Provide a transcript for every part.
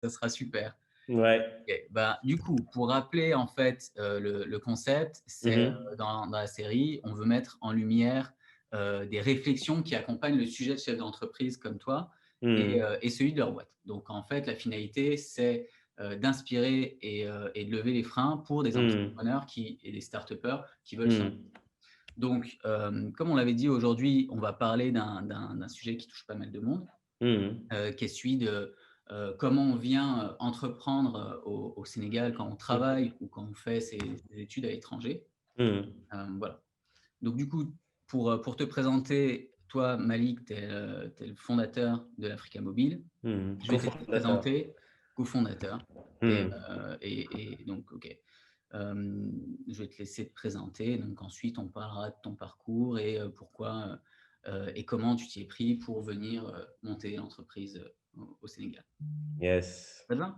ça sera super. Ouais. Ok. Bah, du coup, pour rappeler en fait le concept, c'est Mhm. dans la série, on veut mettre en lumière des réflexions qui accompagnent le sujet de chef d'entreprise comme toi Mhm. et celui de leur boîte. Donc en fait, la finalité, c'est d'inspirer et de lever les freins pour des Mhm. entrepreneurs et des start-upers qui veulent se lancer. Mhm. Donc, comme on l'avait dit aujourd'hui, on va parler d'un sujet qui touche pas mal de monde, Mhm. qui est celui de comment on vient entreprendre au Sénégal quand on Mhm. travaille ou quand on fait ses études à l'étranger. Mhm. Voilà. Donc, du coup, pour te présenter, toi, Malik, tu es le fondateur de l'Africa Mobile. Mhm. Je vais te laisser te Cofondateur. présenter, cofondateur. Et, Mhm. et donc, OK. Je vais te laisser te présenter. Donc, ensuite, on parlera de ton parcours et pourquoi et comment tu t'y es pris pour venir monter l'entreprise au Sénégal. Yes. Ça te va?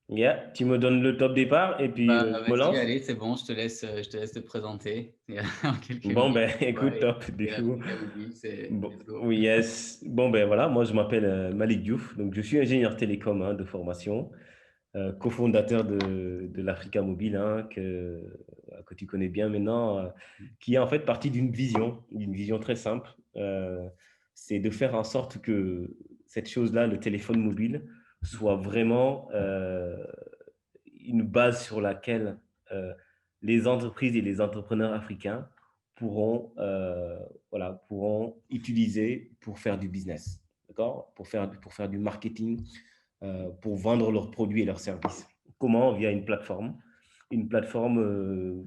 Yeah. Tu me donnes le top départ et puis Bah, je me vas-y, lance. allez, c'est bon, je te laisse te présenter en quelques Bon, minutes. ben, Ouais, écoute, top, et du coup. l'Africa Mobile, c'est Bon, let's go. oui, yes. Bon, ben voilà, moi je m'appelle Malik Diouf, donc je suis ingénieur télécom hein, de formation, cofondateur de l'Africa Mobile, hein, que tu connais bien maintenant, qui est en fait partie d'une vision très simple. C'est de faire en sorte que cette chose-là, le téléphone mobile, soit vraiment une base sur laquelle les entreprises et les entrepreneurs africains pourront utiliser pour faire du business, d'accord? Pour faire du marketing, pour vendre leurs produits et leurs services. Comment? Via une plateforme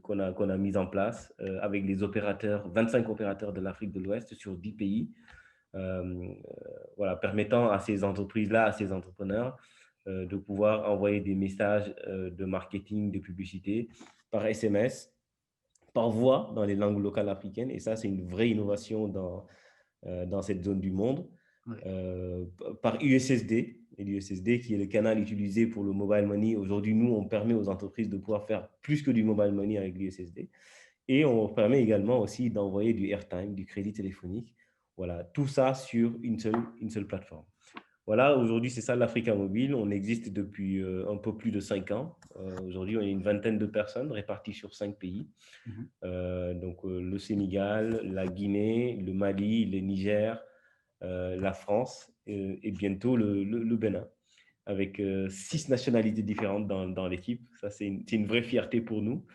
qu'on a mise en place avec les opérateurs, 25 opérateurs de l'Afrique de l'Ouest sur 10 pays, euh, voilà, permettant à ces entreprises-là, à ces entrepreneurs, de pouvoir envoyer des messages de marketing, de publicité par SMS, par voix dans les langues locales africaines. Et ça, c'est une vraie innovation dans cette zone du monde. Ouais. Euh, Par USSD, et l'USSD qui est le canal utilisé pour le mobile money. Aujourd'hui, nous, on permet aux entreprises de pouvoir faire plus que du mobile money avec l'USSD. Et on permet également aussi d'envoyer du airtime, du crédit téléphonique. Voilà, tout ça sur une seule plateforme. Voilà, aujourd'hui, c'est ça l'Africa Mobile. On existe depuis un peu plus de 5 ans. Aujourd'hui, on est une vingtaine de personnes réparties sur 5 pays. Mhm. Donc, le Sénégal, la Guinée, le Mali, le Niger, la France et bientôt le Bénin, avec 6 nationalités différentes dans l'équipe. Ça, c'est une vraie fierté pour nous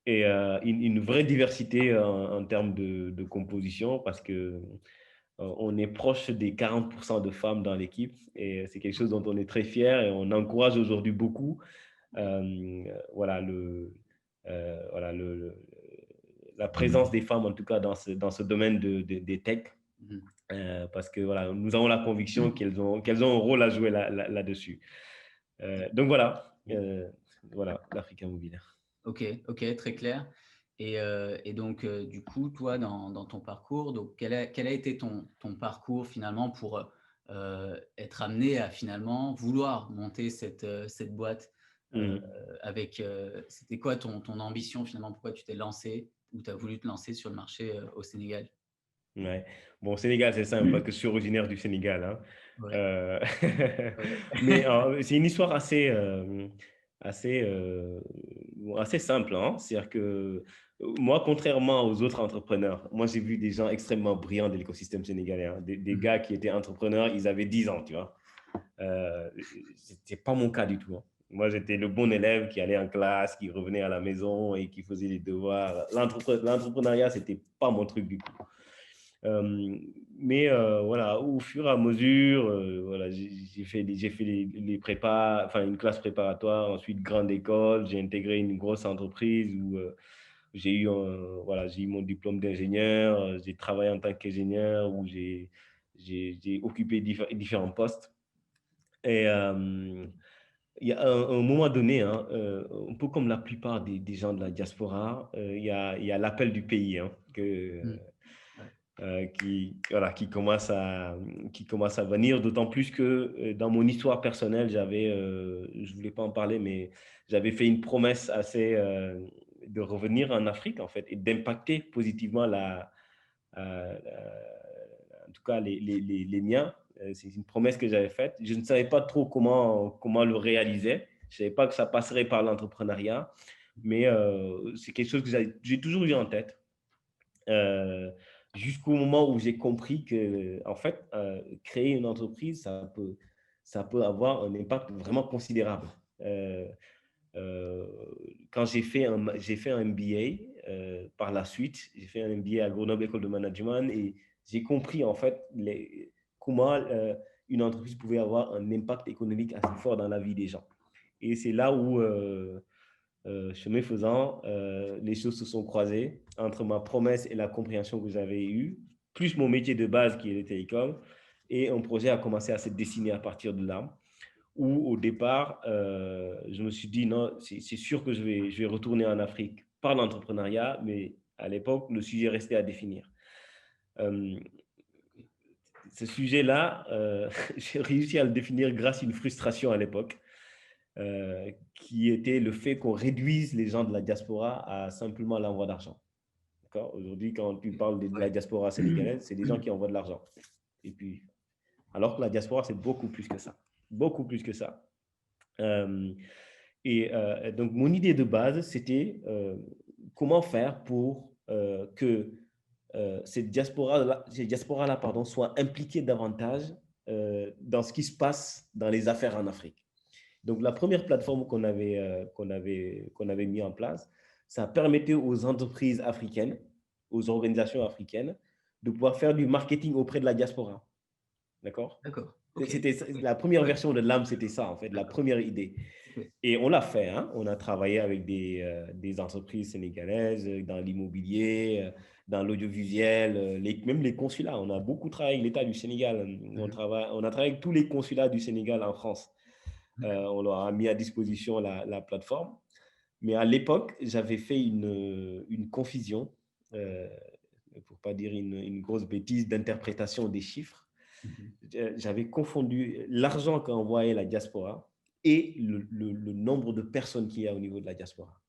et une vraie diversité en termes de composition parce que on est proche des 40% de femmes dans l'équipe et c'est quelque chose dont on est très fier et on encourage aujourd'hui beaucoup. Voilà, voilà la présence des femmes, en tout cas dans ce domaine des tech, Mhm. parce que voilà, nous avons la conviction qu'elles ont un rôle à jouer là-dessus. Donc voilà, voilà l'Africa Mobile. Ok, ok, très clair. Et donc, du coup, toi, dans ton parcours, donc, quel a été ton parcours finalement pour être amené à finalement vouloir monter cette boîte Mhm. c'était quoi ton ambition finalement? Pourquoi tu t'es lancé ou tu as voulu te lancer sur le marché au Sénégal? Ouais. Bon, au Sénégal, c'est simple parce que je suis originaire du Sénégal, hein. Ouais, Euh, ouais. mais c'est une histoire assez, assez simple, hein. C'est-à-dire que moi, contrairement aux autres entrepreneurs, moi, j'ai vu des gens extrêmement brillants de l'écosystème sénégalais, hein. Des Mhm. gars qui étaient entrepreneurs, ils avaient 10 ans, tu vois. C'était pas mon cas du tout, hein. Moi, j'étais le bon élève qui allait en classe, qui revenait à la maison et qui faisait les devoirs. L'entrepreneuriat, c'était pas mon truc du tout. Euh, mais voilà, au fur et à mesure, voilà, j'ai fait les prépas, enfin une classe préparatoire, ensuite grande école, j'ai intégré une grosse entreprise où voilà, j'ai eu mon diplôme d'ingénieur, j'ai travaillé en tant qu'ingénieur, où j'ai occupé différents postes. Et il y a un moment donné, hein, un peu comme la plupart des gens de la diaspora, il y a l'appel du pays hein, Mhm. Ouais. voilà, qui commence à venir, d'autant plus que dans mon histoire personnelle, je voulais pas en parler, mais j'avais fait une promesse de revenir en Afrique, en fait, et d'impacter positivement en tout cas, les miens, C'est une promesse que j'avais faite. Je ne savais pas trop comment le réaliser. Je ne savais pas que ça passerait par l'entrepreneuriat, mais c'est quelque chose que j'ai toujours eu en tête. Euh, Jusqu'au moment où j'ai compris que, en fait, créer une entreprise, ça peut avoir un impact vraiment considérable. Euh, euh, Quand j'ai fait un MBA par la suite, j'ai fait un MBA à Grenoble École de Management et j'ai compris en fait comment une entreprise pouvait avoir un impact économique assez fort dans la vie des gens. Et c'est là où, chemin faisant, les choses se sont croisées entre ma promesse et la compréhension que j'avais eue, plus mon métier de base qui est le télécom, et un projet a commencé à se dessiner à partir de là où au départ, je me suis dit, non, c'est sûr que je vais retourner en Afrique par l'entrepreneuriat, mais à l'époque, le sujet restait à définir. Euh, Ce sujet-là, j'ai réussi à le définir grâce à une frustration à l'époque, qui était le fait qu'on réduise les gens de la diaspora à simplement l'envoi d'argent. Aujourd'hui, quand tu parles de la Ouais. diaspora sénégalaise, c'est des gens qui envoient de l'argent. Et puis, alors que la diaspora, c'est beaucoup plus que ça. Beaucoup plus que ça. Euh, donc, mon idée de base, c'était comment faire pour que ces diasporas-là, pardon, soient impliquées davantage dans ce qui se passe dans les affaires en Afrique. Donc, la première plateforme qu'on avait mis en place, ça permettait aux entreprises africaines, aux organisations africaines, de pouvoir faire du marketing auprès de la diaspora. D'accord? D'accord. Ok. C'était la première Ouais. version de l'âme, c'était ça, en fait, la D'accord. première idée. Ok. Et on l'a fait, hein. On a travaillé avec des entreprises sénégalaises dans l'immobilier, dans l'audiovisuel, même les consulats. On a beaucoup travaillé avec l'État du Sénégal. Mhm. On a travaillé avec tous les consulats du Sénégal en France. On leur a mis à disposition la plateforme. Mais à l'époque, j'avais fait une confusion, pour ne pas dire une grosse bêtise d'interprétation des chiffres. Mhm. J'avais confondu l'argent qu'envoyait la diaspora et le nombre de personnes qu'il y a au niveau de la diaspora.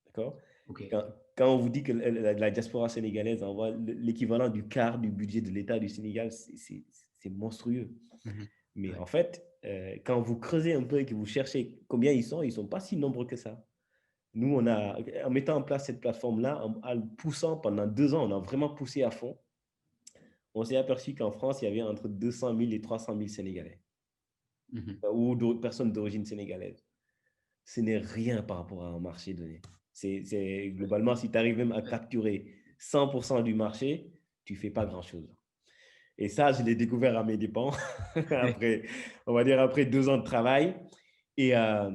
D'accord? Ok. quand, Quand on vous dit que la diaspora sénégalaise envoie l'équivalent du quart du budget de l'État du Sénégal, c'est monstrueux. Mhm. Mais Ouais. en fait, quand vous creusez un peu et que vous cherchez combien ils ne sont pas si nombreux que ça. Nous, en mettant en place cette plateforme-là, en le poussant pendant 2 ans, on a vraiment poussé à fond. On s'est aperçu qu'en France, il y avait entre 200 000 et 300 000 Sénégalais Mhm. ou d'autres personnes d'origine sénégalaise. Ce n'est rien par rapport à un marché donné. Ouais. Globalement, si tu arrives même à Ouais. capturer 100% du marché, tu ne fais pas grand-chose. Et ça, je l'ai découvert à mes dépens, après, on va dire après 2 ans de travail. Et à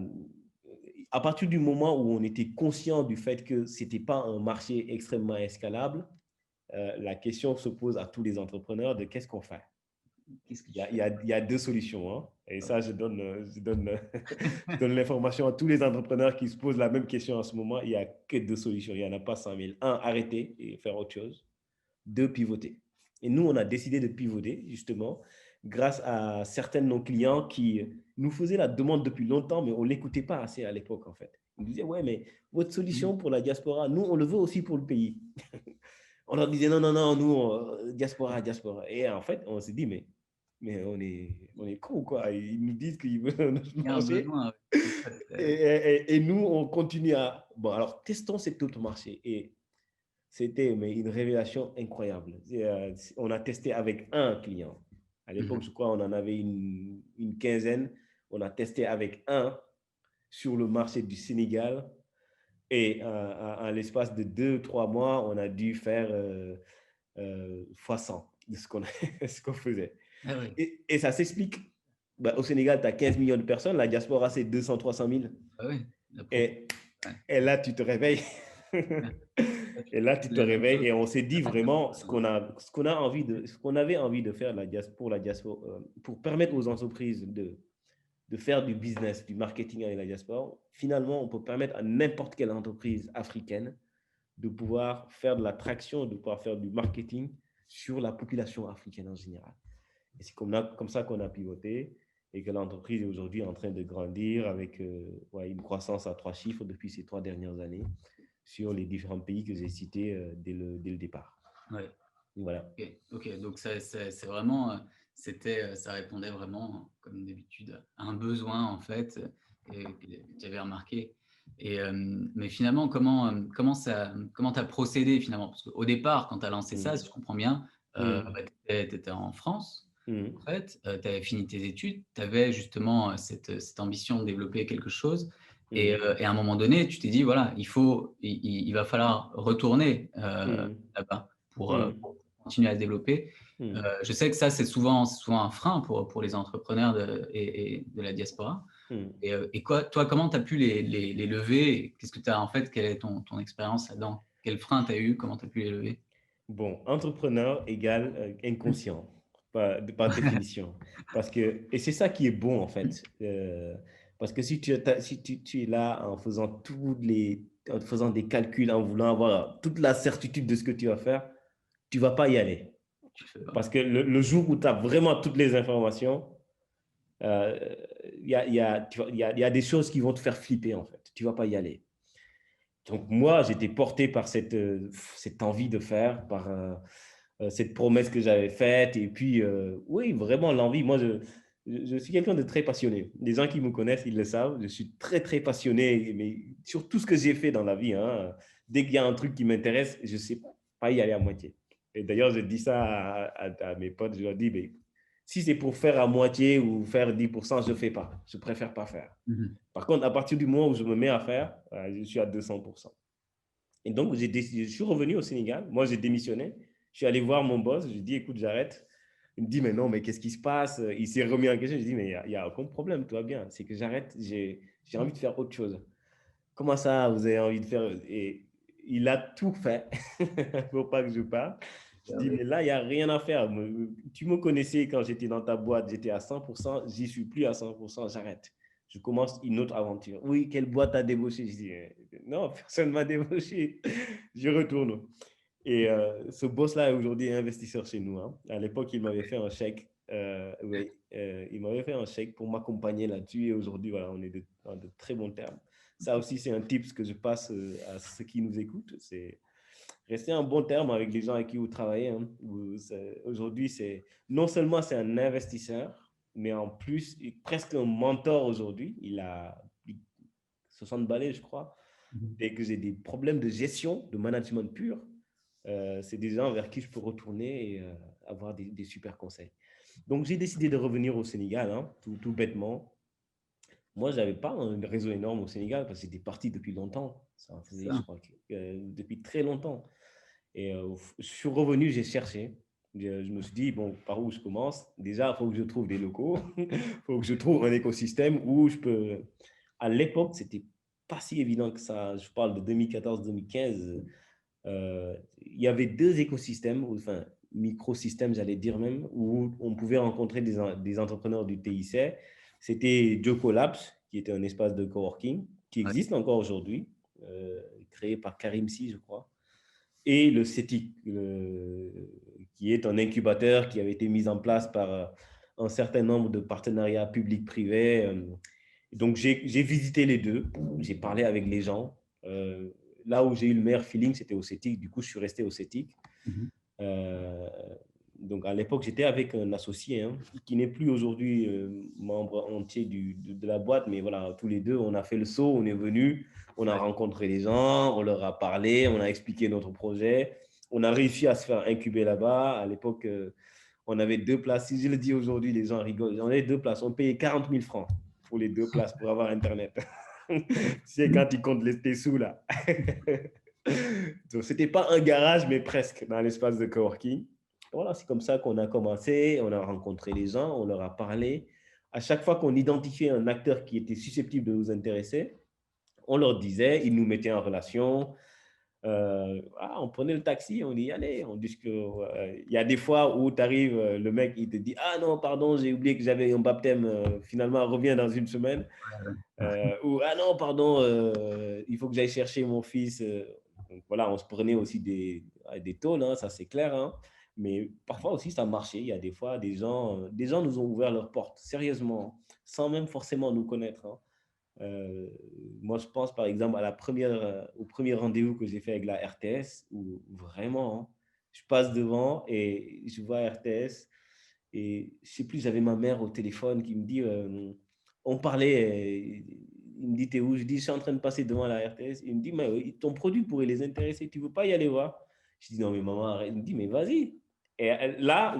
partir du moment où on était conscient du fait que ce n'était pas un marché extrêmement escalable, la question se pose à tous les entrepreneurs de qu'est-ce qu'on fait. Qu'est-ce que Il y tu a, il fais? y a, il y a deux solutions, hein. Et Ouais. ça, je donne l'information à tous les entrepreneurs qui se posent la même question en ce moment. Il n'y a que deux solutions. Il n'y en a pas 100 000. Un, arrêter et faire autre chose. Deux, pivoter. Et nous, on a décidé de pivoter, justement, grâce à certains de nos clients qui nous faisaient la demande depuis longtemps, mais on ne l'écoutait pas assez à l'époque, en fait. Ils nous disaient, ouais, mais votre solution Mhm. pour la diaspora, nous, on le veut aussi pour le pays. On leur disait, non, non, non, nous, diaspora, diaspora. Et en fait, on s'est dit, mais on est con, quoi. Ils nous disent qu'ils veulent notre Il y a un marché. besoin. Ouais. Et nous, on continue à... Bon, alors, testons cet autre marché. Et c'était une révélation incroyable. On a testé avec un client. À l'époque, Mhm. je crois, on en avait une quinzaine. On a testé avec un sur le marché du Sénégal. Et en l'espace de 2, 3 mois, on a dû faire fois 100 de ce qu'on faisait. Ah ouais. Et ça s'explique. Bah, au Sénégal, tu as 15 millions de personnes. La diaspora, c'est 200, 300 000. Ah ouais. La propre. Et, Ouais. et là, tu te réveilles. Ouais. Ouais, Et là, tu te la même réveilles chose. et on s'est dit La même vraiment chose, hein. ce qu'on avait envie de faire pour la diaspora, pour permettre aux entreprises de faire du business, du marketing avec la diaspora. Finalement, on peut permettre à n'importe quelle entreprise africaine de pouvoir faire de la traction, de pouvoir faire du marketing sur la population africaine en général. Et c'est comme ça qu'on a pivoté et que l'entreprise est aujourd'hui en train de grandir avec une croissance à 3 chiffres depuis ces 3 dernières années sur les différents pays que j'ai cités dès le départ. Ouais. Voilà. Ok. Ok. Donc c'est vraiment Ça répondait vraiment, comme d'habitude, à un besoin, en fait, et que tu avais remarqué. Mais finalement, comment tu as procédé finalement? Parce qu'au départ, quand tu as lancé ça, Mhm. si je comprends bien, Mhm. tu étais en France, en Mhm. fait, tu avais fini tes études, tu avais justement, cette ambition de développer quelque chose Mhm. et à un moment donné, tu t'es dit: «Voilà, il va falloir retourner, Mhm. là-bas Mhm. pour continuer à se développer». Mhm. Je sais que ça, c'est souvent un frein pour les entrepreneurs et de la diaspora. Mhm. Et quoi, toi, comment tu as pu les lever? Qu'est-ce que tu as en fait, quelle est ton expérience là-dedans? Quels freins tu as eu? Comment tu as pu les lever? Bon, entrepreneur égale Mmh. inconscient, par définition. Parce que, et c'est ça qui est bon en fait. Parce que si tu es là en faisant des calculs, en voulant avoir toute la certitude de ce que tu vas faire, tu ne vas pas y aller. Tu le fais pas. Parce que le jour où tu as vraiment toutes les informations, euh, il y a des choses qui vont te faire flipper en fait. Tu ne vas pas y aller. Donc moi, j'étais porté par cette envie de faire, par cette promesse que j'avais faite. Et puis, oui, vraiment l'envie. Moi, je suis quelqu'un de très passionné. Les gens qui me connaissent, ils le savent. Je suis très, très passionné, mais sur tout ce que j'ai fait dans la vie, hein. Dès qu'il y a un truc qui m'intéresse, je ne sais pas y aller à moitié. Et d'ailleurs, je dis ça à mes potes. Je leur dis, mais si c'est pour faire à moitié ou faire 10%, je ne fais pas. Je préfère pas faire. Mmh mh. Par contre, à partir du moment où je me mets à faire, je suis à 200%. Et donc, je suis revenu au Sénégal. Moi, j'ai démissionné. Je suis allé voir mon boss. Je lui ai dit, écoute, j'arrête. Il me dit, mais non, mais qu'est-ce qui se passe? Il s'est remis en question. Je lui ai dit, mais il y a aucun problème, tout va bien. C'est que j'arrête. J'ai envie de faire autre chose. Comment ça, vous avez envie de faire? Et il a tout fait pour pas que je parte. Je dis, mais là, il n'y a rien à faire. Tu me connaissais quand j'étais dans ta boîte, j'étais à 100%. J'y suis plus à 100%. J'arrête. Je commence une autre aventure. Oui, quelle boîte a débauché? Je dis, non, personne ne m'a débauché. Je retourne. Et ce boss-là est aujourd'hui investisseur chez nous, hein. À l'époque, il m'avait fait un chèque. Oui, il m'avait fait un chèque pour m'accompagner là-dessus. Et aujourd'hui, voilà, on est dans de très bons termes. Ça aussi, c'est un tips que je passe à ceux qui nous écoutent. C'est rester en bon terme avec les gens avec qui vous travaillez, hein. Aujourd'hui, non seulement c'est un investisseur, mais en plus, il est presque un mentor aujourd'hui. Il a 60 balais, je crois. Mmh. Dès que j'ai des problèmes de gestion, de management pur, c'est des gens vers qui je peux retourner et avoir des super conseils. Donc, j'ai décidé de revenir au Sénégal, hein, tout bêtement. Moi, je n'avais pas un réseau énorme au Sénégal parce que j'étais parti depuis longtemps. Ça en C'est faisait, je ça. crois, depuis très longtemps. Et je suis revenu, j'ai cherché. Je me suis dit, bon, par où je commence? Déjà, il faut que je trouve des locaux. Il faut que je trouve un écosystème où je peux. À l'époque, c'était pas si évident que ça. Je parle de 2014-2015. Il y avait deux écosystèmes, enfin, microsystèmes, j'allais dire même, où on pouvait rencontrer des entrepreneurs du TIC. C'était Joko Labs, qui était un espace de coworking, qui Ouais. existe encore aujourd'hui, créé par Karim Si, je crois, et le CETIC, qui est un incubateur qui avait été mis en place par un certain nombre de partenariats publics-privés. Donc, j'ai visité les deux, j'ai parlé avec les gens. Là où j'ai eu le meilleur feeling, c'était au CETIC. Du coup, je suis resté au CETIC. Mmh. Euh, donc, à l'époque, j'étais avec un associé, hein, qui n'est plus aujourd'hui membre entier de la boîte, mais voilà, tous les deux, on a fait le saut, on est venu, on a Ouais. rencontré les gens, on leur a parlé, on a expliqué notre projet, on a réussi à se faire incuber là-bas. À l'époque, on avait deux places. Si je le dis aujourd'hui, les gens rigolent. On avait deux places, on payait 40 000 francs pour les deux places pour avoir Internet. C'est quand ils comptent tes sous là. Donc, c'était pas un garage, mais presque dans l'espace de coworking. Voilà, c'est comme ça qu'on a commencé. On a rencontré les gens, on leur a parlé. À chaque fois qu'on identifiait un acteur qui était susceptible de nous intéresser, on leur disait, ils nous mettaient en relation. On prenait le taxi, on y allait. On discute. Il y a des fois où tu arrives, le mec, il te dit, ah non, pardon, j'ai oublié que j'avais un baptême. Finalement, reviens dans une semaine. Ou ah non, pardon, il faut que j'aille chercher mon fils. Donc voilà, on se prenait aussi des tôles, hein, ça c'est clair, hein. Mais parfois aussi ça marchait. Il y a des fois des gens nous ont ouvert leurs portes, sérieusement, sans même forcément nous connaître, hein. Euh, Moi, je pense par exemple au premier rendez-vous que j'ai fait avec la RTS, où vraiment, hein, je passe devant et je vois RTS. Et je sais plus, j'avais ma mère au téléphone qui me dit, on parlait, il me dit, t'es où? Je dis, je suis en train de passer devant la RTS. Il me dit, mais oui, ton produit pourrait les intéresser, tu veux pas y aller voir? Je dis, non, mais maman, arrête. Il me dit, mais vas-y. Et là,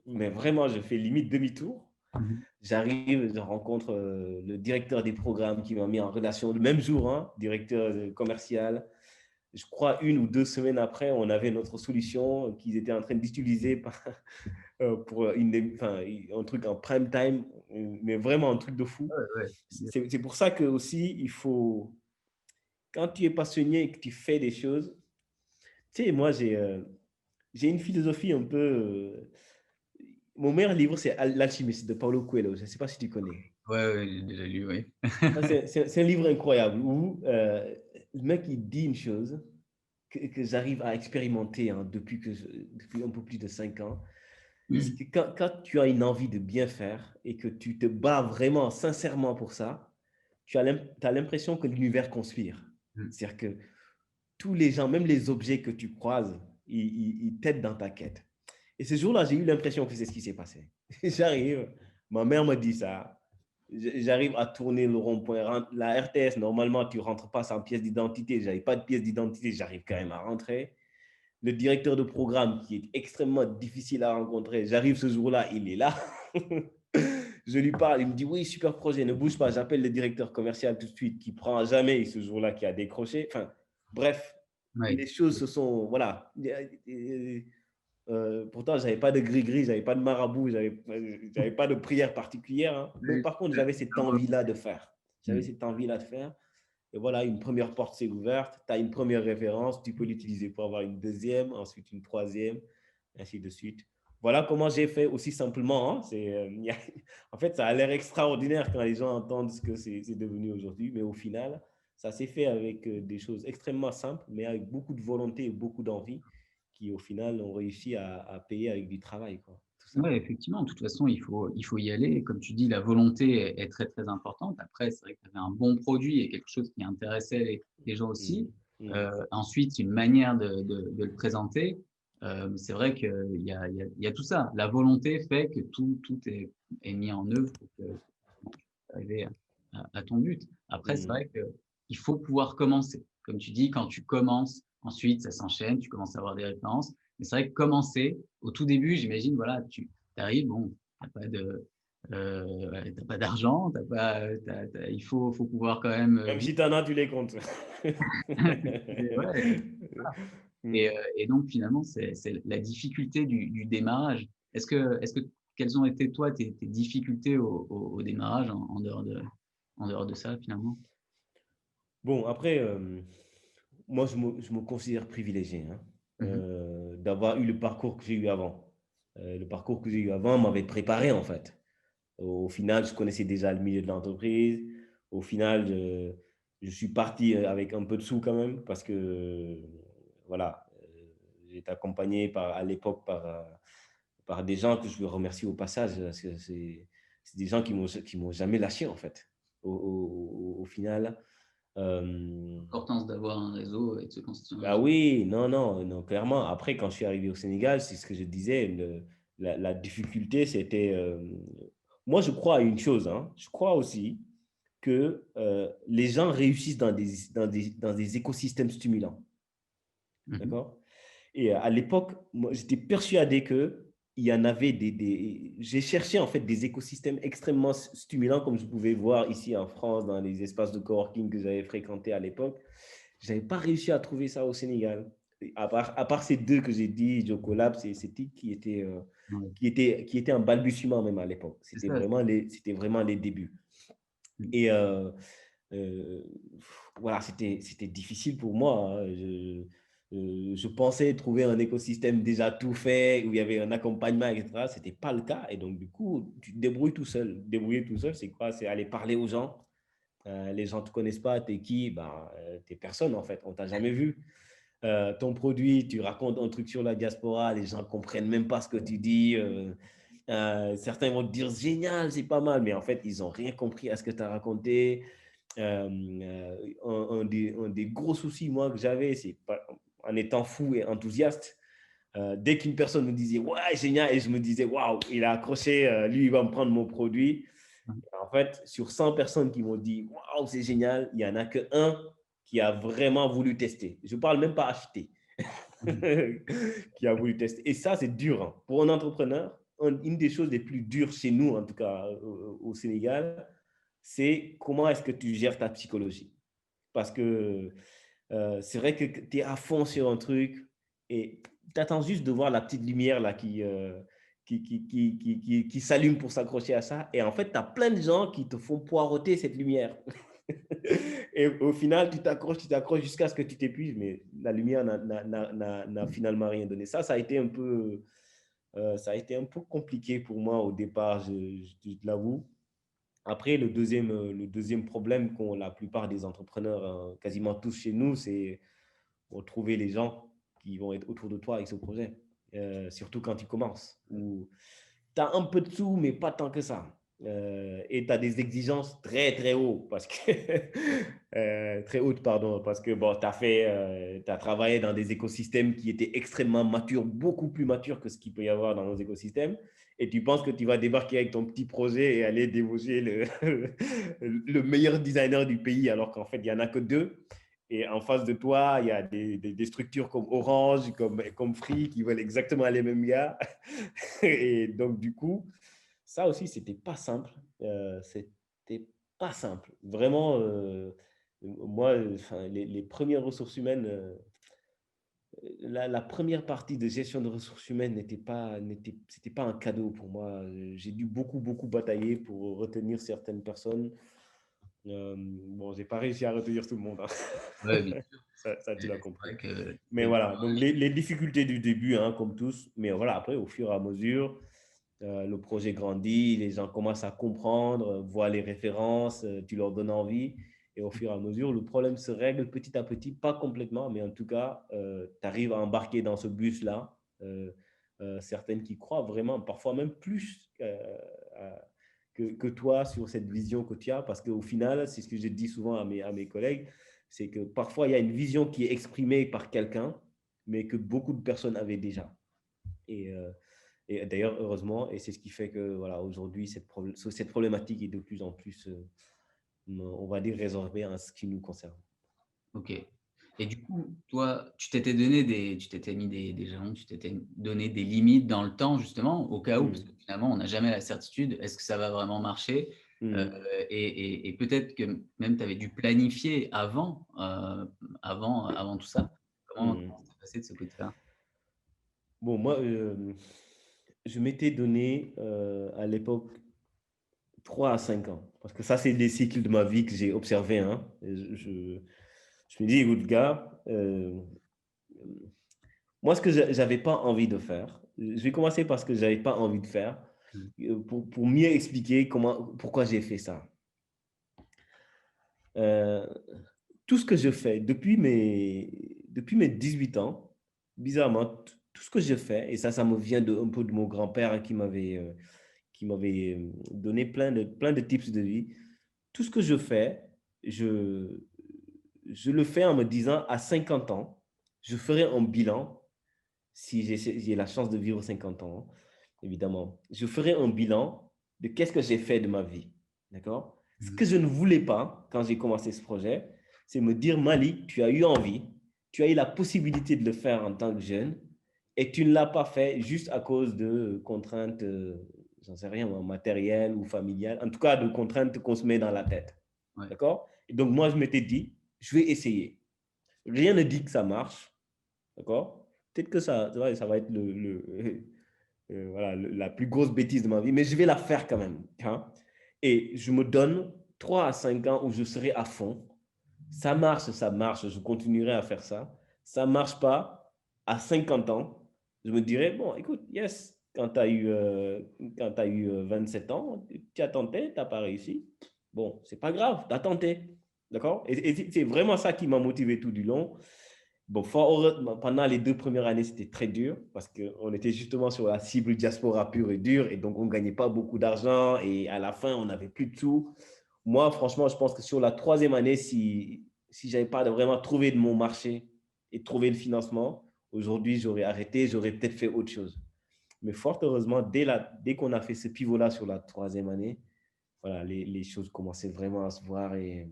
mais vraiment, je fais limite demi-tour. Mhm. J'arrive, je rencontre le directeur des programmes qui m'a mis en relation le même jour, hein, directeur commercial. Je crois 1 ou 2 semaines après, on avait notre solution qu'ils étaient en train d'utiliser pour enfin, un truc en prime time, mais vraiment un truc de fou. Ouais, ouais. C'est pour ça que aussi, il faut, quand tu es passionné et que tu fais des choses, tu sais, moi, j'ai une philosophie un peu. Mon meilleur livre, c'est L'Alchimiste de Paulo Coelho. Je ne sais pas si tu connais. Ouais, ouais, j'ai déjà lu, oui. Ça, c'est un livre incroyable où le mec, il dit une chose que j'arrive à expérimenter hein, depuis un peu plus de 5 ans. C'est que quand tu as une envie de bien faire et que tu te bats vraiment, sincèrement pour ça, tu as l'impression que l'univers conspire. Mhm. C'est-à-dire que tous les gens, même les objets que tu croises, ils t'aident dans ta quête. Et ce jour-là, j'ai eu l'impression que c'est ce qui s'est passé. J'arrive, ma mère me dit ça, j'arrive à tourner le rond-point. La RTS, normalement, tu ne rentres pas sans pièce d'identité. Je n'avais pas de pièce d'identité, j'arrive quand même à rentrer. Le directeur de programme, qui est extrêmement difficile à rencontrer, j'arrive ce jour-là, il est là. Je lui parle, il me dit oui, super projet, ne bouge pas. J'appelle le directeur commercial tout de suite, qui prend jamais ce jour-là, qui a décroché. Enfin, bref, Ouais. les choses se sont, voilà. Pourtant, j'avais pas de gris-gris, j'avais pas de marabout, j'avais pas de prière particulière, hein. Mais par contre, j'avais cette envie-là de faire. J'avais Mhm. cette envie-là de faire. Et voilà, une première porte s'est ouverte, tu as une première référence, tu peux l'utiliser pour avoir une deuxième, ensuite une troisième, ainsi de suite. Voilà comment j'ai fait aussi simplement, hein. En fait, ça a l'air extraordinaire quand les gens entendent ce que c'est devenu aujourd'hui, mais au final, ça s'est fait avec des choses extrêmement simples, mais avec beaucoup de volonté et beaucoup d'envie, qui au final ont réussi à payer avec du travail, quoi, tout Ouais, simplement. effectivement, de toute façon, il faut y aller. Comme tu dis, la volonté est très, très importante. Après, c'est vrai que tu avais un bon produit et quelque chose qui intéressait les gens Mm, aussi. mm, Ensuite, une manière de le présenter. C'est vrai qu'il il y a tout ça. La volonté fait que tout est mis en œuvre pour que tu puisses arriver à ton but. Après, c'est mm. vrai qu'il faut pouvoir commencer. Comme tu dis, quand tu commences, ensuite, ça s'enchaîne, tu commences à avoir des références. Mais c'est vrai que commencer, au tout début, j'imagine, voilà, tu arrives, bon, t'as pas de, ouais, t'as pas d'argent, t'as pas, il faut pouvoir quand même Même vivre. si tu en as, tu les comptes. Ouais, Mm. et donc finalement, c'est la difficulté du démarrage. Est-ce que, quelles ont été toi tes difficultés au démarrage en dehors de ça finalement? Bon, après, moi, je me considère privilégié hein, Mhm. d'avoir eu le parcours que j'ai eu avant. Le parcours que j'ai eu avant m'avait préparé, en fait. Au final, je connaissais déjà le milieu de l'entreprise. Au final, je suis parti avec un peu de sous quand même parce que, voilà, j'ai été accompagné à l'époque par des gens que je veux remercier au passage. Parce que c'est des gens qui m'ont jamais lâché, en fait. Au final. L'importance d'avoir un réseau et de se constituer un Ah réseau. oui, non, non, non, clairement. Après, quand je suis arrivé au Sénégal, c'est ce que je disais, la difficulté, c'était... moi, je crois à une chose, hein. Je crois aussi que les gens réussissent dans des écosystèmes stimulants. Mhm. D'accord? Et à l'époque, moi, j'étais persuadé que il y en avait J'ai cherché en fait des écosystèmes extrêmement stimulants, comme je pouvais voir ici en France, dans les espaces de coworking que j'avais fréquentés à l'époque. Je n'avais pas réussi à trouver ça au Sénégal. À part ces deux que j'ai dit, Jocolab, c'est TIC Ouais, qui était en balbutiement même à l'époque. c'est C'était ça. vraiment les débuts. Mhm. Et euh, voilà, c'était difficile pour moi, hein. Je pensais trouver un écosystème déjà tout fait, où il y avait un accompagnement, etc. Ce n'était pas le cas. Et donc, du coup, tu te débrouilles tout seul. Débrouiller tout seul, c'est quoi? C'est aller parler aux gens. Les gens ne te connaissent pas, t'es qui? Ben, t'es personne en fait, on t'a jamais vu. Ton produit, tu racontes un truc sur la diaspora, les gens ne comprennent même pas ce que tu dis. Certains vont te dire génial, c'est pas mal, mais en fait, ils n'ont rien compris à ce que tu as raconté. Un des gros soucis, moi, que j'avais, c'est pas, en étant fou et enthousiaste, Dès qu'une personne me disait, ouais, génial, et je me disais, waouh, il a accroché, lui, il va me prendre mon produit. En fait, sur 100 personnes qui m'ont dit, waouh, c'est génial, il n'y en a qu'un qui a vraiment voulu tester. Je ne parle même pas acheter, qui a voulu tester. Et ça, c'est dur. Hein. Pour un entrepreneur, une des choses les plus dures chez nous, en tout cas au Sénégal, c'est comment est-ce que tu gères ta psychologie. Parce que c'est vrai que tu es à fond sur un truc et tu attends juste de voir la petite lumière là qui s'allume pour s'accrocher à ça. Et en fait, tu as plein de gens qui te font poireauter cette lumière. Et au final, tu t'accroches jusqu'à ce que tu t'épuises, mais la lumière n'a finalement rien donné. Ça a été ça a été un peu compliqué pour moi au départ, je l'avoue. Après, le deuxième problème qu'ont la plupart des entrepreneurs, quasiment tous chez nous, c'est pour trouver les gens qui vont être autour de toi avec ce projet. Surtout quand tu commences, où tu as un peu de sous, mais pas tant que ça. Et tu as des exigences très, très hautes, très hautes, pardon, parce que bon, tu as travaillé dans des écosystèmes qui étaient extrêmement matures, beaucoup plus matures que ce qu'il peut y avoir dans nos écosystèmes. Et tu penses que tu vas débarquer avec ton petit projet et aller débaucher le meilleur designer du pays, alors qu'en fait, il n'y en a que deux. Et en face de toi, il y a des structures comme Orange, comme Free, qui veulent exactement les mêmes gars. Et donc, du coup, ça aussi, c'était pas simple. C'était pas simple. Vraiment, moi, les premières ressources humaines, la première partie de gestion de ressources humaines c'était pas un cadeau pour moi. J'ai dû beaucoup batailler pour retenir certaines personnes. Bon, j'ai pas réussi à retenir tout le monde. Hein. Ouais, bien sûr. Ça, tu l'as C'est compris. vrai que Mais voilà, donc les difficultés du début, hein, comme tous. Mais voilà, après, au fur et à mesure, le projet grandit, les gens commencent à comprendre, voient les références, tu leur donnes envie. Et au fur et à mesure, le problème se règle petit à petit, pas complètement, mais en tout cas, tu arrives à embarquer dans ce bus-là. Certaines qui croient vraiment, parfois même plus que toi sur cette vision que tu as, parce qu'au final, c'est ce que je dis souvent à mes collègues, c'est que parfois, il y a une vision qui est exprimée par quelqu'un, mais que beaucoup de personnes avaient déjà. Et, d'ailleurs, heureusement, et c'est ce qui fait que voilà, aujourd'hui, cette problématique est de plus en plus, on va dire, résorbée en ce qui nous concerne. OK. Et du coup, toi, tu t'étais mis des jalons, tu t'étais donné des limites dans le temps justement, au cas où, parce que Mm. finalement, on n'a jamais la certitude, est-ce que ça va vraiment marcher? Heu, Mm. et peut-être que même tu avais dû planifier avant tout ça. Mm. Comment ça s'est passé de ce côté-là? Bon, moi, je m'étais donné à l'époque 3 à 5 ans, parce que ça, c'est les cycles de ma vie que j'ai observés. Hein. Je me dis, écoute, gars, moi, ce que je n'avais pas envie de faire, je vais commencer par ce que je n'avais pas envie de faire, Mmh. pour mieux expliquer pourquoi j'ai fait ça. Euh, Tout ce que je fais depuis mes 18 ans, bizarrement, tout ce que je fais, et ça me vient un peu de mon grand-père hein, qui m'avait donné plein de tips de vie. Tout ce que je fais, je, je le fais en me disant à 50 ans, je ferai un bilan si j'ai la chance de vivre 50 ans, évidemment. Je ferai un bilan de qu'est-ce que j'ai fait de ma vie. D'accord? Ce Mmh. que je ne voulais pas quand j'ai commencé ce projet, c'est me dire, Malik, tu as eu envie, tu as eu la possibilité de le faire en tant que jeune, et tu ne l'as pas fait juste à cause de contraintes, j'en sais rien, matérielles ou familiales, en tout cas de contraintes qu'on se met dans la tête. Ouais. D'accord? Et donc, moi, je m'étais dit, je vais essayer. Rien ne dit que ça marche. D'accord? Peut-être que ça va être voilà, la plus grosse bêtise de ma vie, mais je vais la faire quand même. Hein? Et je me donne 3 à 5 ans où je serai à fond. Ça marche, je continuerai à faire ça. Ça ne marche pas, à 50 ans, je me dirais, bon, écoute, yes, quand tu as eu 27 ans, tu as tenté, tu n'as pas réussi. Bon, c'est pas grave, tu as tenté. D'accord? Et c'est vraiment ça qui m'a motivé tout du long. Bon, pendant les 2 premières années, c'était très dur parce qu'on était justement sur la cible diaspora pure et dure et donc on ne gagnait pas beaucoup d'argent et à la fin, on n'avait plus de sous. Moi, franchement, je pense que sur la 3e année, si je n'avais pas vraiment trouvé de mon marché et trouvé le financement, Aujourd'hui, j'aurais arrêté, j'aurais peut-être fait autre chose. Mais fort heureusement, dès qu'on a fait ce pivot-là sur la troisième année, voilà, les choses commençaient vraiment à se voir et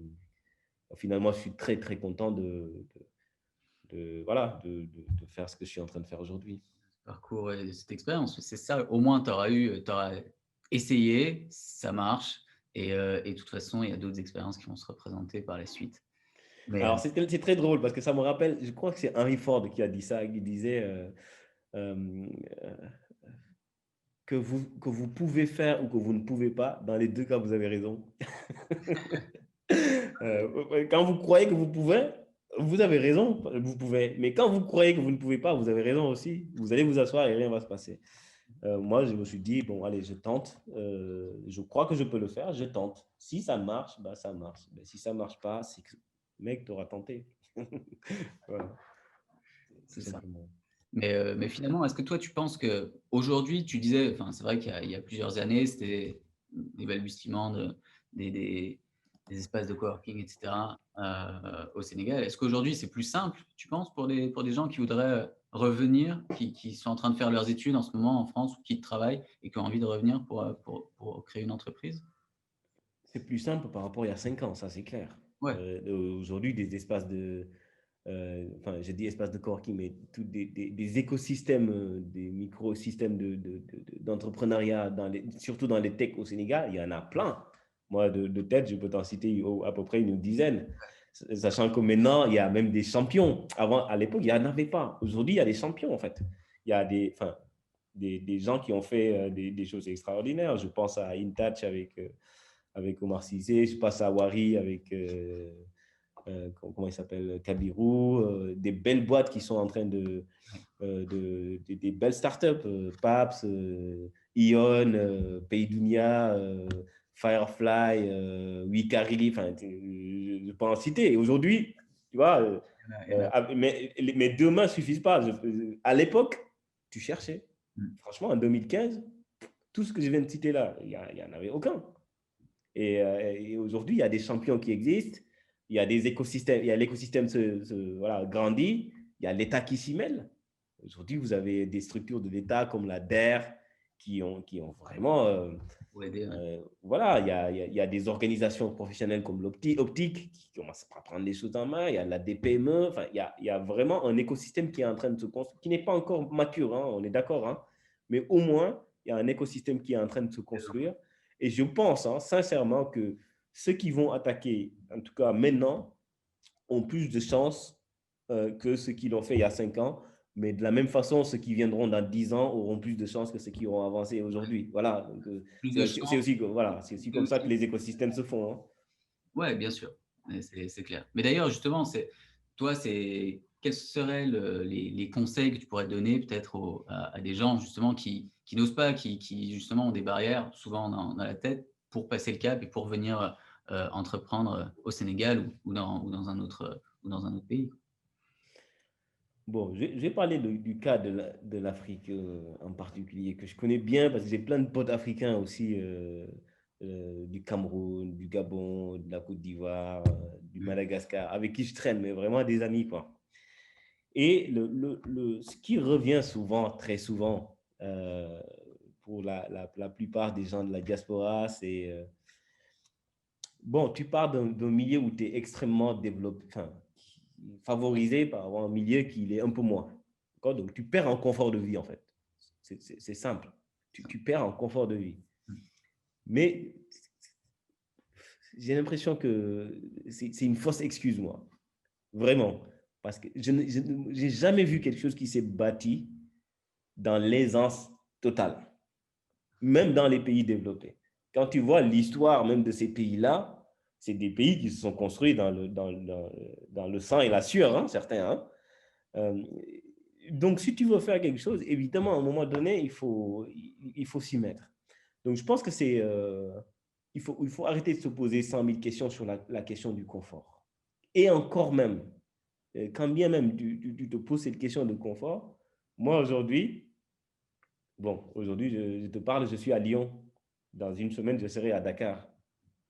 finalement, je suis très, très content voilà, de faire ce que je suis en train de faire aujourd'hui. Parcours et cette expérience, c'est ça, au moins tu auras essayé, ça marche et de toute façon, il y a d'autres expériences qui vont se représenter par la suite. Mais Alors, c'est très drôle parce que ça me rappelle, je crois que c'est Henry Ford qui a dit ça, qui disait euh, euh, que vous pouvez faire ou que vous ne pouvez pas, dans les deux cas, vous avez raison. Quand vous croyez que vous pouvez, vous avez raison, vous pouvez. Mais quand vous croyez que vous ne pouvez pas, vous avez raison aussi. Vous allez vous asseoir et rien ne va se passer. Moi, je me suis dit, bon, allez, je tente. Je crois que je peux le faire, je tente. Si ça marche, bah, ça marche. Mais si ça ne marche pas, c'est que, mec, tu auras tenté. Voilà, tout c'est ça. simplement. Mais finalement, est-ce que toi, tu penses qu'aujourd'hui, tu disais, enfin, c'est vrai qu'il y a plusieurs années, c'était des balbutiements des espaces de coworking, etc., au Sénégal. Est-ce qu'aujourd'hui, c'est plus simple, tu penses, pour des gens qui voudraient revenir, qui sont en train de faire leurs études en ce moment en France ou qui travaillent et qui ont envie de revenir pour créer une entreprise? C'est plus simple par rapport à il y a 5 ans, ça c'est clair. Ouais, Aujourd'hui, des espaces enfin, j'ai dit espaces de coworking, mais des écosystèmes, des micro-systèmes d'entrepreneuriat, surtout dans les techs au Sénégal, il y en a plein. Moi, de tête, je peux t'en citer à peu près une dizaine. Sachant que maintenant, il y a même des champions. À l'époque, il n'y en avait pas. Aujourd'hui, il y a des champions, en fait. Il y a enfin, des gens qui ont fait des choses extraordinaires. Je pense à InTouch avec Omar Cissé, je pense à Wari avec comment il s'appelle, Kabirou, des belles boîtes qui sont en train des belles startups, Paps, Ion, Pays Dunia, Firefly, Wikari, enfin, je peux en citer. Et aujourd'hui, tu vois, il y en a. mes deux mains ne suffisent pas. À l'époque, tu cherchais. Mm. Franchement, en 2015, tout ce que je viens de citer là, il n'y en avait aucun. Et aujourd'hui, il y a des champions qui existent, il y a des écosystèmes, il y a l'écosystème voilà, grandit, il y a l'État qui s'y mêle. Aujourd'hui, vous avez des structures de l'État comme la DER qui ont vraiment Pour aider, ouais. voilà, il y a des organisations professionnelles comme l'Optique qui commencent à prendre les choses en main, il y a la DPME, enfin, il y a vraiment un écosystème qui est en train de se construire, qui n'est pas encore mature, hein, on est d'accord, hein, mais au moins, il y a un écosystème qui est en train de se construire. Et je pense hein, sincèrement que ceux qui vont attaquer, en tout cas maintenant, ont plus de chances que ceux qui l'ont fait il y a 5 ans. Mais de la même façon, ceux qui viendront dans 10 ans auront plus de chances que ceux qui auront avancé aujourd'hui. Voilà. Donc, Plus de chance, c'est aussi mais comme ça que aussi. les écosystèmes se font. Hein. Ouais, bien sûr, ouais, c'est clair. Mais d'ailleurs, justement, toi, quels seraient les conseils que tu pourrais donner peut-être à des gens justement qui n'osent pas, qui justement ont des barrières souvent dans la tête pour passer le cap et pour venir entreprendre au Sénégal ou dans un autre pays. Bon, je vais parler du cas de l'Afrique en particulier, que je connais bien parce que j'ai plein de potes africains aussi, du Cameroun, du Gabon, de la Côte d'Ivoire, du Madagascar, avec qui je traîne, mais vraiment des amis, quoi. Et ce qui revient souvent, très souvent, pour la plupart des gens de la diaspora, c'est, bon, tu pars d'un milieu où tu es extrêmement développé, enfin, favorisé par un milieu qui est un peu moins. Donc, tu perds en confort de vie, en fait. C'est simple. Tu perds en confort de vie. Mais j'ai l'impression que c'est une fausse excuse, moi. Vraiment. Parce que je n'ai jamais vu quelque chose qui s'est bâti dans l'aisance totale, même dans les pays développés. Quand tu vois l'histoire même de ces pays-là, c'est des pays qui se sont construits dans le sang et la sueur, hein, certains. Hein. Euh, donc, si tu veux faire quelque chose, évidemment, à un moment donné, il faut s'y mettre. Donc, je pense que il faut arrêter de se poser 100 000 questions sur la question du confort. Et encore même, quand bien même tu te poses cette question de confort, moi aujourd'hui, bon, aujourd'hui, je te parle, je suis à Lyon. Dans une semaine, je serai à Dakar.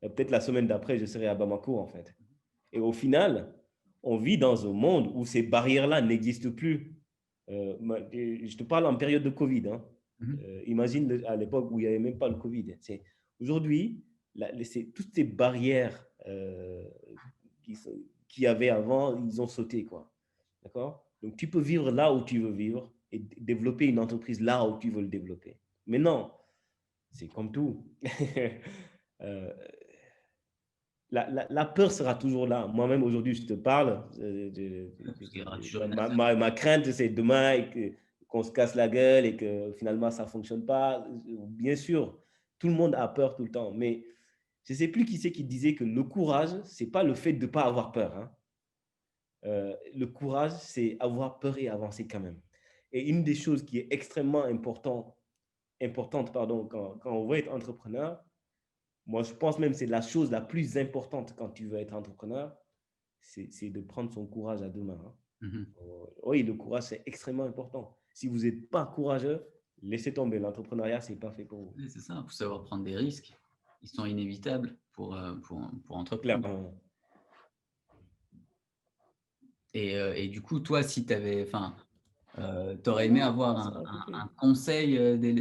Et peut-être la semaine d'après, je serai à Bamako, en fait. Et au final, on vit dans un monde où ces barrières-là n'existent plus. Je te parle en période de Covid, hein. Mhm. Imagine à l'époque où il n'y avait même pas le Covid. Aujourd'hui, toutes ces barrières qui, qu'il y avait avant, ils ont sauté, quoi. D'accord? Donc, tu peux vivre là où tu veux vivre et développer une entreprise là où tu veux le développer. Mais non, c'est comme tout. euh, la peur sera toujours là. Moi-même, aujourd'hui, je te parle. Parce qu'il y aura toujours une attaque. Ma crainte, c'est demain qu'on se casse la gueule et que finalement, ça ne fonctionne pas. Bien sûr, tout le monde a peur tout le temps. Mais je ne sais plus qui c'est qui disait que le courage, ce n'est pas le fait de ne pas avoir peur, hein. Le courage, c'est avoir peur et avancer quand même. Et une des choses qui est extrêmement importante pardon, quand on veut être entrepreneur, moi, je pense même que c'est la chose la plus importante quand tu veux être entrepreneur, c'est de prendre son courage à deux mains, hein. Mhm. Oui, le courage, c'est extrêmement important. Si vous n'êtes pas courageux, laissez tomber. L'entrepreneuriat, ce n'est pas fait pour vous. Oui, c'est ça, il faut savoir prendre des risques. Ils sont inévitables pour entreprendre. Clairement. Et du coup, toi, si tu avais, enfin, tu aurais aimé avoir Ça va couper. un conseil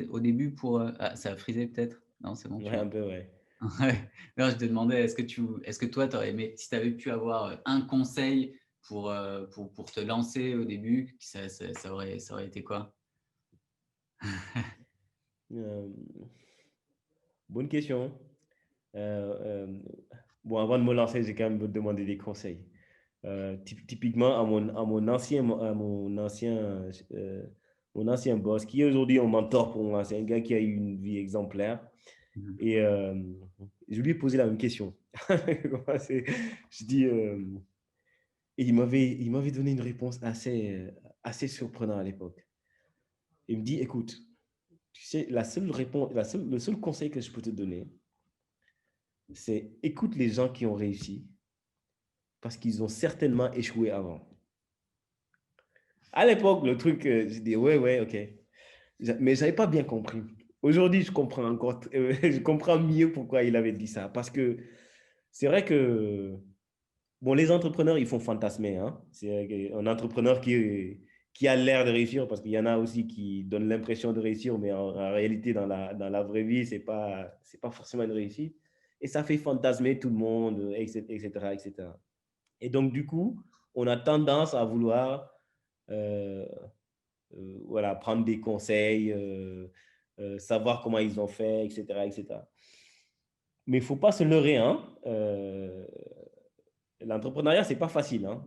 au début pour. Ah, ça a frisé peut-être? Non, c'est bon, tu Ouais, vois. un peu, ouais. Ouais. Non, je te demandais, est-ce que toi, tu aurais aimé, si tu avais pu avoir un conseil pour te lancer au début, ça aurait été quoi? Euh, bonne question. Euh, euh, bon, avant de me lancer, j'ai quand même demandé des conseils. Typiquement, euh, mon ancien boss, qui est aujourd'hui un mentor pour moi, c'est un gars qui a eu une vie exemplaire. Mhm. Et je lui ai posé la même question. Je dis, et il m'avait donné une réponse assez surprenante à l'époque. Il me dit, écoute, tu sais, la seule réponse, le seul conseil que je peux te donner, c'est écoute les gens qui ont réussi parce qu'ils ont certainement échoué avant. À l'époque, le truc, j'ai dit, ouais, ouais, ok. Mais je n'avais pas bien compris. Aujourd'hui, je comprends encore, je comprends mieux pourquoi il avait dit ça. Parce que c'est vrai que, bon, les entrepreneurs, ils font fantasmer, hein. C'est un entrepreneur qui a l'air de réussir, parce qu'il y en a aussi qui donnent l'impression de réussir, mais en réalité, dans la vraie vie, c'est pas forcément une réussite. Et ça fait fantasmer tout le monde, etc., etc., etc. Et donc, du coup, on a tendance à vouloir euh, voilà, prendre des conseils, savoir comment ils ont fait, etc., etc. Mais il ne faut pas se leurrer, hein. L'entrepreneuriat, ce n'est pas facile, hein.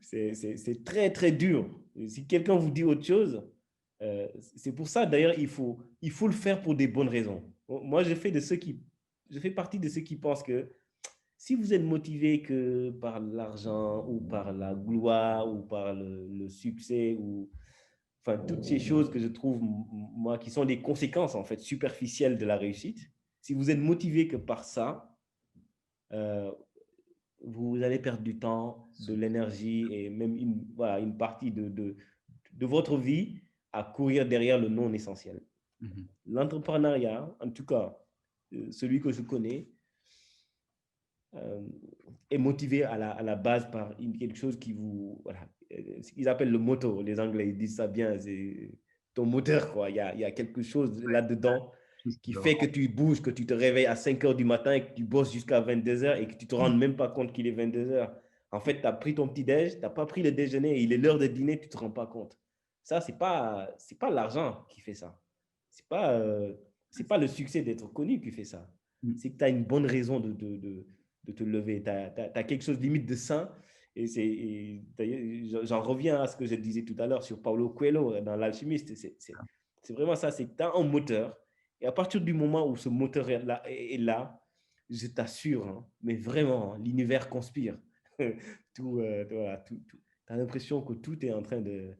C'est très, très dur. Et si quelqu'un vous dit autre chose, c'est pour ça, d'ailleurs, il faut le faire pour des bonnes raisons. Moi, je fais partie de ceux qui pensent que si vous êtes motivé que par l'argent ou par la gloire ou par le succès ou enfin toutes ces choses que je trouve moi qui sont des conséquences en fait superficielles de la réussite, si vous êtes motivé que par ça, euh, vous allez perdre du temps, de l'énergie et même voilà, une partie de votre vie à courir derrière le non essentiel. Mhm. L'entrepreneuriat, en tout cas, celui que je connais, euh, est motivé à la base par quelque chose qui vous... Voilà, ce qu'ils appellent le moto. Les Anglais ils disent ça bien, c'est ton moteur, quoi. Il y a quelque chose là-dedans Tout ce qui qui va fait que tu bouges, que tu te réveilles à 5 heures du matin et que tu bosses jusqu'à 22 heures et que tu ne te rends même pas compte qu'il est 22 heures. En fait, tu as pris ton petit-déj, tu n'as pas pris le déjeuner, et il est l'heure de dîner, tu ne te rends pas compte. Ça, c'est pas l'argent qui fait ça. C'est pas le succès d'être connu qui fait ça. Mhm. C'est que tu as une bonne raison de te lever. Tu as quelque chose limite de sain. D'ailleurs, j'en reviens à ce que je disais tout à l'heure sur Paulo Coelho dans L'Alchimiste. C'est vraiment ça, c'est que tu as un moteur. Et à partir du moment où ce moteur est là, je t'assure, hein, mais vraiment, hein, l'univers conspire. Voilà, tu as l'impression que tout est en train de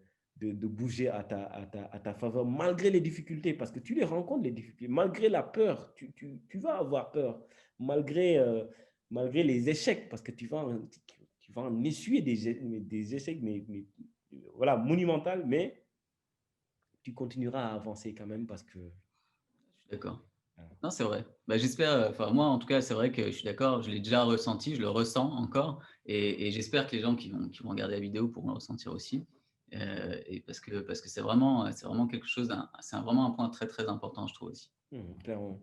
bouger à ta faveur, malgré les difficultés, parce que tu les rencontres, les difficultés, malgré la peur, tu vas avoir peur, malgré, malgré les échecs, parce que tu vas en essuyer des échecs, voilà, monumental, mais tu continueras à avancer quand même parce que... Je suis d'accord. Voilà. Non, c'est vrai. Bah, j'espère, enfin moi en tout cas, c'est vrai que je suis d'accord, je l'ai déjà ressenti, je le ressens encore et j'espère que les gens qui vont regarder la vidéo pourront le ressentir aussi Et parce que c'est vraiment quelque chose, vraiment un point très, très important, je trouve aussi. Clairement.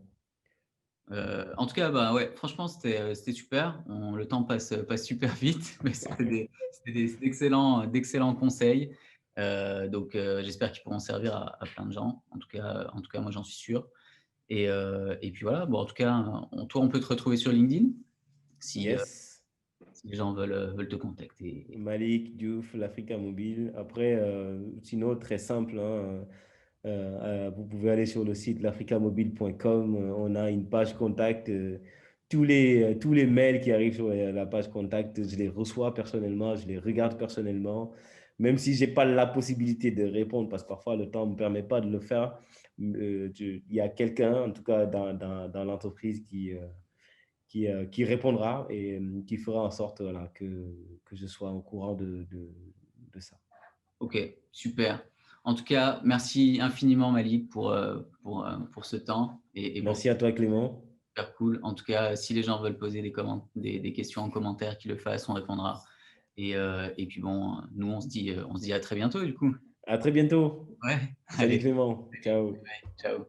En tout cas, bah, ouais, franchement, c'était super. Le temps passe super vite, mais c'était d'excellents conseils. Donc, j'espère qu'ils pourront servir à plein de gens. En tout cas, moi, j'en suis sûr. Et puis voilà, bon, en tout cas, toi, on peut te retrouver sur LinkedIn si, Yes. si les gens veulent te contacter. Malik, Diouf, l'Africa Mobile. Après, sinon, très simple, hein, vous pouvez aller sur le site l'africamobile.com. On a une page contact. Tous les mails qui arrivent sur la page contact, je les reçois personnellement, je les regarde personnellement. Même si je n'ai pas la possibilité de répondre, parce que parfois le temps ne me permet pas de le faire, il y a quelqu'un, en tout cas dans l'entreprise, qui répondra et qui fera en sorte voilà, que je sois au courant de ça. Ok, super. En tout cas, merci infiniment, Malik, pour ce temps et pour Merci à toi, Clément. super cool. En tout cas, si les gens veulent poser des questions en commentaire, qu'ils le fassent, on répondra. Et puis bon, nous, on se dit à très bientôt, du coup. À très bientôt. Ouais, Salut allez, Clément. Ciao. ciao.